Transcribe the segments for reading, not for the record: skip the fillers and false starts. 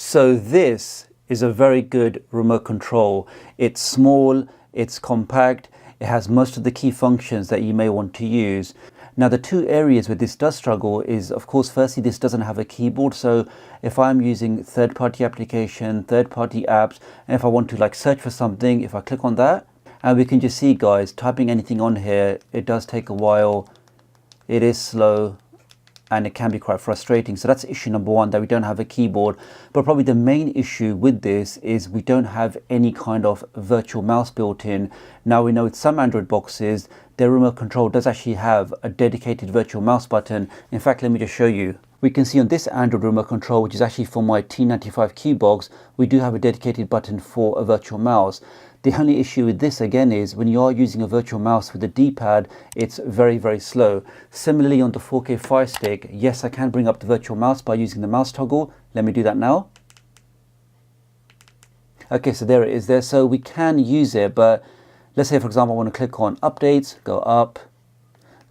So this is a very good remote control. It's small, it's compact, it has most of the key functions that you may want to use. Now the two areas where this does struggle is, of course, firstly, this doesn't have a keyboard. So if I'm using third-party application, third-party apps, and if I want to like search for something, if I click on that, and we can just see, guys, typing anything on here, it does take a while, it is slow, and it can be quite frustrating. So that's issue number one, that we don't have a keyboard. But probably the main issue with this is we don't have any kind of virtual mouse built in. Now we know with some Android boxes, their remote control does actually have a dedicated virtual mouse button. In fact, let me just show you. We can see on this Android remote control, which is actually for my T95Q box, we do have a dedicated button for a virtual mouse. The only issue with this again is when you are using a virtual mouse with a D-pad, it's very, very slow. Similarly on the 4K Firestick, yes, I can bring up the virtual mouse by using the mouse toggle. Let me do that now. Okay, so there it is there. So we can use it, but let's say, for example, I want to click on updates, go up,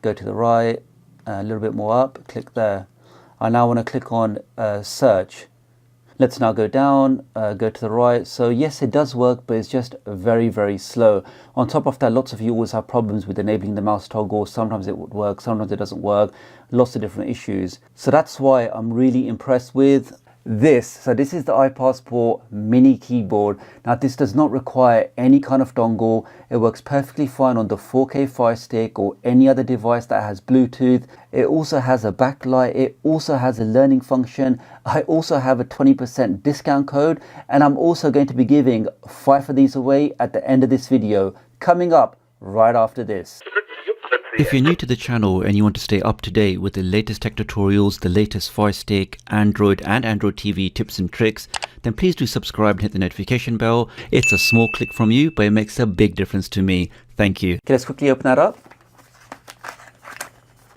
go to the right, a little bit more up, click there. I now want to click on search. Let's now go down, go to the right. So yes, it does work, but it's just very, very slow. On top of that, lots of you always have problems with enabling the mouse toggle. Sometimes it would work, sometimes it doesn't work. Lots of different issues. So that's why I'm really impressed with this. So this is the iPassport mini keyboard. Now this does not require any kind of dongle. It works perfectly fine on the 4K Firestick or any other device that has Bluetooth. It also has a backlight. It also has a learning function. I also have a 20% discount code, and I'm also going to be giving 5 of these away at the end of this video, coming up right after this. If you're new to the channel and you want to stay up to date with the latest tech tutorials, the latest Firestick, Android and Android TV tips and tricks, then please do subscribe and hit the notification bell. It's a small click from you, but it makes a big difference to me. Thank you. Okay, let's quickly open that up.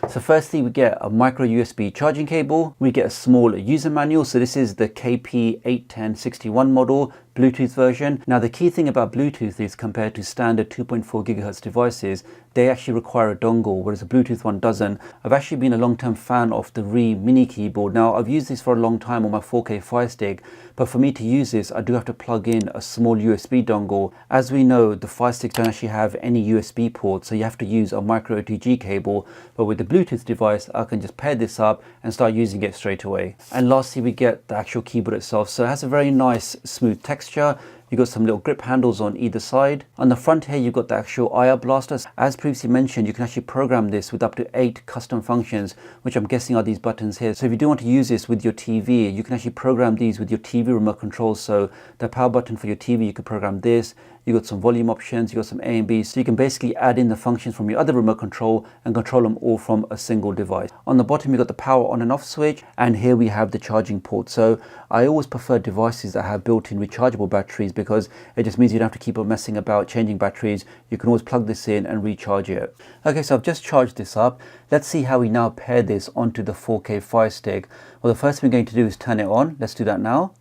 So firstly, we get a micro USB charging cable. We get a small user manual. So this is the KP81061 model, Bluetooth version. Now the key thing about Bluetooth is compared to standard 2.4 GHz devices, they actually require a dongle, whereas a Bluetooth one doesn't. I've actually been a long-term fan of the mini keyboard. Now I've used this for a long time on my 4K Firestick, but for me to use this, I do have to plug in a small USB dongle. As we know, the Firesticks don't actually have any USB ports, so you have to use a micro OTG cable. But with the Bluetooth device, I can just pair this up and start using it straight away. And lastly, we get the actual keyboard itself. So it has a very nice smooth texture. You've got some little grip handles on either side. On the front here, you've got the actual IR blaster. As previously mentioned, you can actually program this with up to 8 custom functions, which I'm guessing are these buttons here. So if you do want to use this with your TV, you can actually program these with your TV remote control. So the power button for your TV, you could program this. You've got some volume options, you've got some A and B, so you can basically add in the functions from your other remote control and control them all from a single device. On the bottom, you've got the power on and off switch, and here we have the charging port. So I always prefer devices that have built-in rechargeable batteries because it just means you don't have to keep on messing about changing batteries. You can always plug this in and recharge it. Okay, so I've just charged this up. Let's see how we now pair this onto the 4K Firestick. Well, the first thing we're going to do is turn it on. Let's do that now.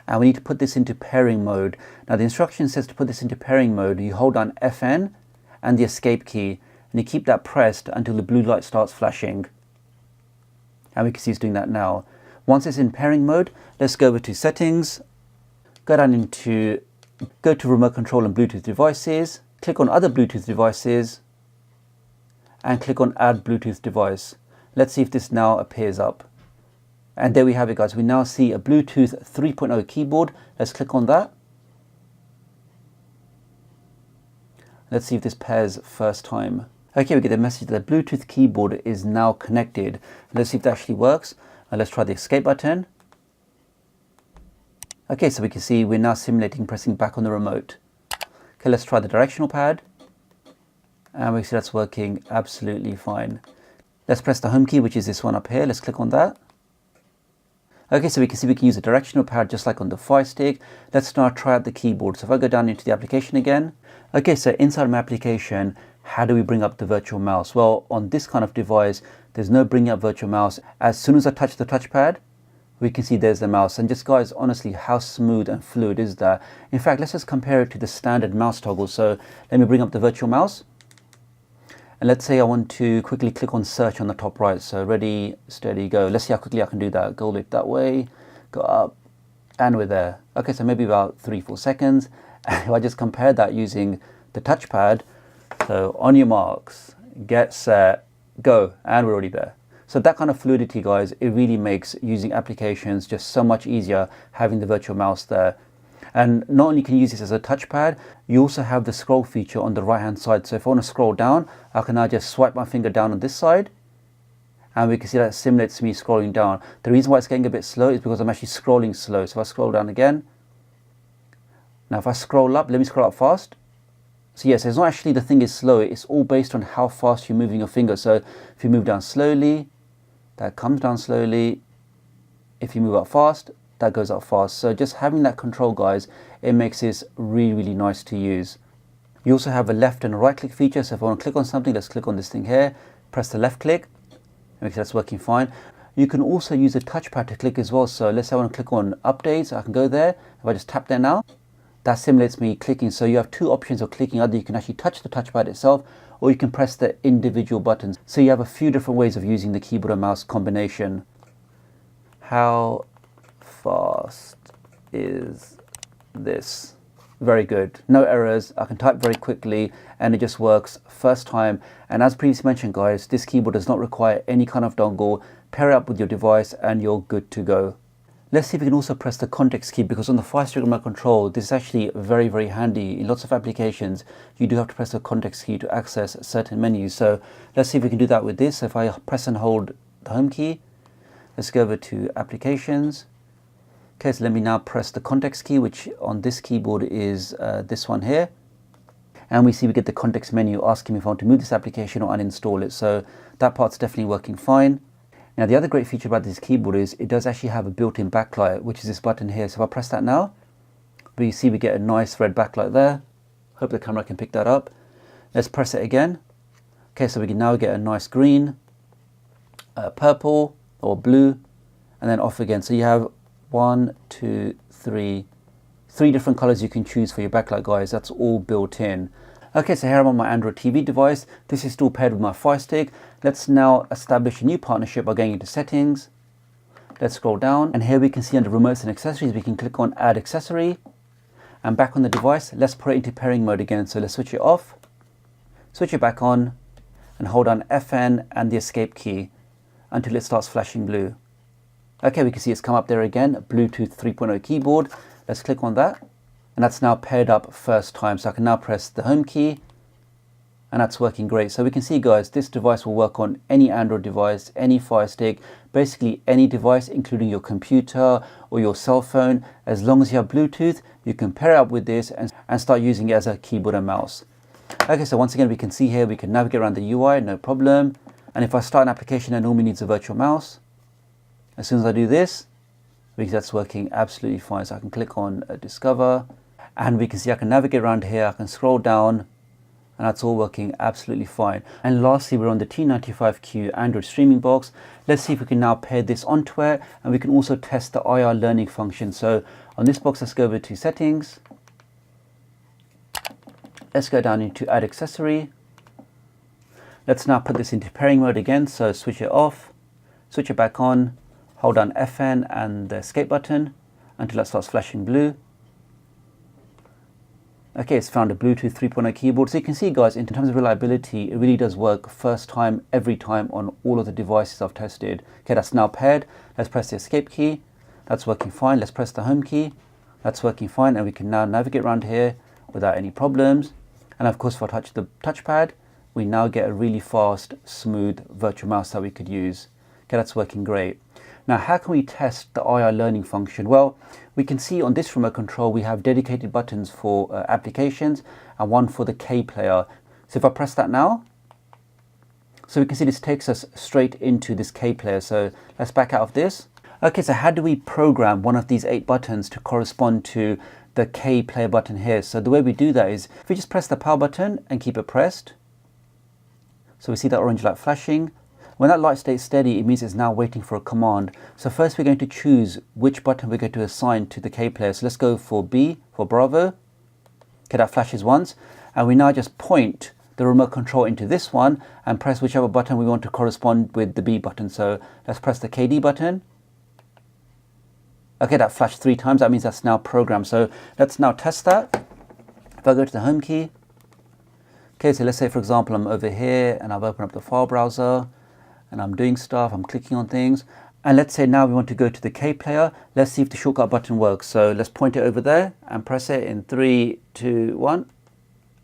And we need to put this into pairing mode. Now the instruction says to put this into pairing mode, you hold down FN and the escape key, and you keep that pressed until the blue light starts flashing. And we can see it's doing that now. Once it's in pairing mode, let's go over to settings, go to remote control and Bluetooth devices, click on other Bluetooth devices, and click on add Bluetooth device. Let's see if this now appears up. And there we have it, guys. We now see a Bluetooth 3.0 keyboard. Let's click on that. Let's see if this pairs first time. Okay, we get a message that the Bluetooth keyboard is now connected. Let's see if that actually works. Let's try the escape button. Okay, so we can see we're now simulating pressing back on the remote. Okay, let's try the directional pad. And we see that's working absolutely fine. Let's press the home key, which is this one up here. Let's click on that. Okay, so we can see we can use a directional pad just like on the Firestick. Let's now try out the keyboard. So if I go down into the application again. Okay, so inside my application, how do we bring up the virtual mouse? Well, on this kind of device, there's no bring up virtual mouse. As soon as I touch the touchpad, we can see there's the mouse. And just guys, honestly, how smooth and fluid is that? In fact, let's just compare it to the standard mouse toggle. So let me bring up the virtual mouse. And let's say I want to quickly click on search on the top right. So ready, steady, go. Let's see how quickly I can do that. Go it that way, go up, and we're there. Okay, so maybe about 3-4 seconds. If I just compare that using the touchpad, so on your marks, get set, go, and we're already there. So that kind of fluidity, guys, it really makes using applications just so much easier having the virtual mouse there. And not only can you use this as a touchpad, you also have the scroll feature on the right hand side. So if I want to scroll down, I can now just swipe my finger down on this side, and we can see that simulates me scrolling down. The reason why it's getting a bit slow is because I'm actually scrolling slow. So if I scroll down again, now if I scroll up, let me scroll up fast. So yes, it's not actually the thing is slow, it's all based on how fast you're moving your finger. So if you move down slowly, that comes down slowly. If you move up fast, that goes up fast. So just having that control, guys, it makes this really, really nice to use. You also have a left and a right click feature. So if I want to click on something, let's click on this thing here, press the left click, and that's working fine. You can also use the touchpad to click as well. So let's say I want to click on updates, I can go there. If I just tap there now, that simulates me clicking. So you have two options of clicking. Either you can actually touch the touchpad itself, or you can press the individual buttons. So you have a few different ways of using the keyboard and mouse combination. How fast is this? Very good, no errors. I can type very quickly and it just works first time. And as previously mentioned, guys, this keyboard does not require any kind of dongle. Pair it up with your device and you're good to go. Let's see if we can also press the context key, because on the Firestick remote control, this is actually very, very handy. In lots of applications, you do have to press the context key to access certain menus. So let's see if we can do that with this. So if I press and hold the home key, let's go over to applications. Okay, so let me now press the context key, which on this keyboard is this one here. And we see we get the context menu asking me if I want to move this application or uninstall it. So that part's definitely working fine. Now the other great feature about this keyboard is it does actually have a built-in backlight, which is this button here. So if I press that now, you see we get a nice red backlight there. Hope the camera can pick that up. Let's press it again. Okay, so we can now get a nice green, purple or blue, and then off again. So you have 1, 2, 3 different colors you can choose for your backlight, guys. That's all built in. Okay, so here I'm on my Android TV device. This is still paired with my Firestick. Let's now establish a new partnership by going into settings. Let's scroll down, and here we can see under remotes and accessories, we can click on add accessory. And back on the device, let's put it into pairing mode again. So let's switch it off, switch it back on, and hold down FN and the escape key until it starts flashing blue. Okay, we can see it's come up there again, Bluetooth 3.0 keyboard. Let's click on that. And that's now paired up first time. So I can now press the home key, and that's working great. So we can see, guys, this device will work on any Android device, any Firestick, basically any device, including your computer or your cell phone. As long as you have Bluetooth, you can pair it up with this and start using it as a keyboard and mouse. Okay, so once again, we can see here, we can navigate around the UI, no problem. And if I start an application that normally needs a virtual mouse, as soon as I do this, because that's working absolutely fine. So I can click on Discover, and we can see I can navigate around here, I can scroll down, and that's all working absolutely fine. And lastly, we're on the T95Q Android streaming box. Let's see if we can now pair this onto it, and we can also test the IR learning function. So on this box, let's go over to settings. Let's go down into add accessory. Let's now put this into pairing mode again. So switch it off, switch it back on, hold down FN and the escape button until it starts flashing blue. Okay, it's found a Bluetooth 3.0 keyboard. So you can see, guys, in terms of reliability, it really does work first time, every time on all of the devices I've tested. Okay, that's now paired. Let's press the escape key. That's working fine. Let's press the home key. That's working fine. And we can now navigate around here without any problems. And of course, if I touch the touchpad, we now get a really fast, smooth virtual mouse that we could use. Okay, that's working great. Now, how can we test the IR learning function? Well, we can see on this remote control, we have dedicated buttons for applications and one for the K player. So if I press that now, so we can see this takes us straight into this K player. So let's back out of this. Okay, so how do we program one of these 8 buttons to correspond to the K player button here? So the way we do that is if we just press the power button and keep it pressed. So we see that orange light flashing. When that light stays steady, it means it's now waiting for a command. So first we're going to choose which button we're going to assign to the K player. So let's go for B, for Bravo. Okay, that flashes once. And we now just point the remote control into this one and press whichever button we want to correspond with the B button. So let's press the KD button. Okay, that flashed 3 times. That means that's now programmed. So let's now test that. If I go to the home key, okay, so let's say for example I'm over here and I've opened up the file browser and I'm doing stuff, I'm clicking on things, and let's say now we want to go to the K player. Let's see if the shortcut button works. So let's point it over there and press it in 3, 2, 1.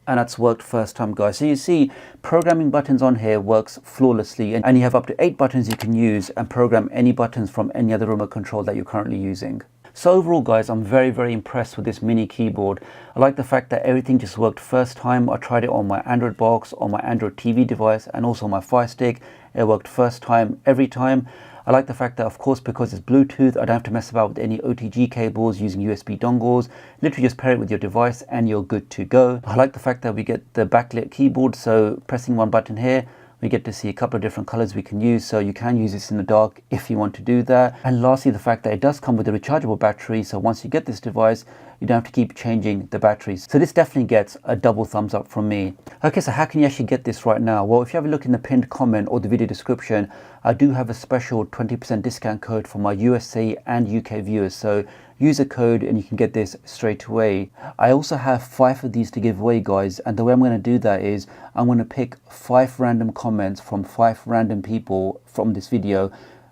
And that's worked first time, guys. So you see, programming buttons on here works flawlessly, and you have up to 8 buttons you can use and program any buttons from any other remote control that you're currently using. So overall, guys, I'm very, very impressed with this mini keyboard. I like the fact that everything just worked first time. I tried it on my Android box, on my Android TV device, and also on my Firestick. It worked first time, every time. I like the fact that, of course, because it's Bluetooth, I don't have to mess about with any OTG cables using USB dongles. Literally just pair it with your device and you're good to go. I like the fact that we get the backlit keyboard, so pressing one button here, we get to see a couple of different colors we can use, so you can use this in the dark if you want to do that. And lastly, the fact that it does come with a rechargeable battery, so once you get this device, you don't have to keep changing the batteries. So this definitely gets a double thumbs up from me. Okay, so how can you actually get this right now? Well, if you have a look in the pinned comment or the video description, I do have a special 20% discount code for my USA and UK viewers. So use a code and you can get this straight away. I also have 5 of these to give away, guys, and the way I'm going to do that is I'm going to pick 5 random comments from 5 random people from this video.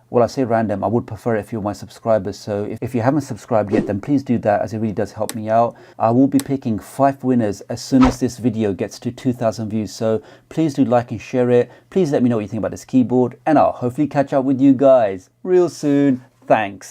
Well, I say random, I would prefer it if you're my subscribers. So if you haven't subscribed yet, then please do that, as it really does help me out. I will be picking 5 winners as soon as this video gets to 2,000 views. So please do like and share it. Please let me know what you think about this keyboard, and I'll hopefully catch up with you guys real soon. Thanks.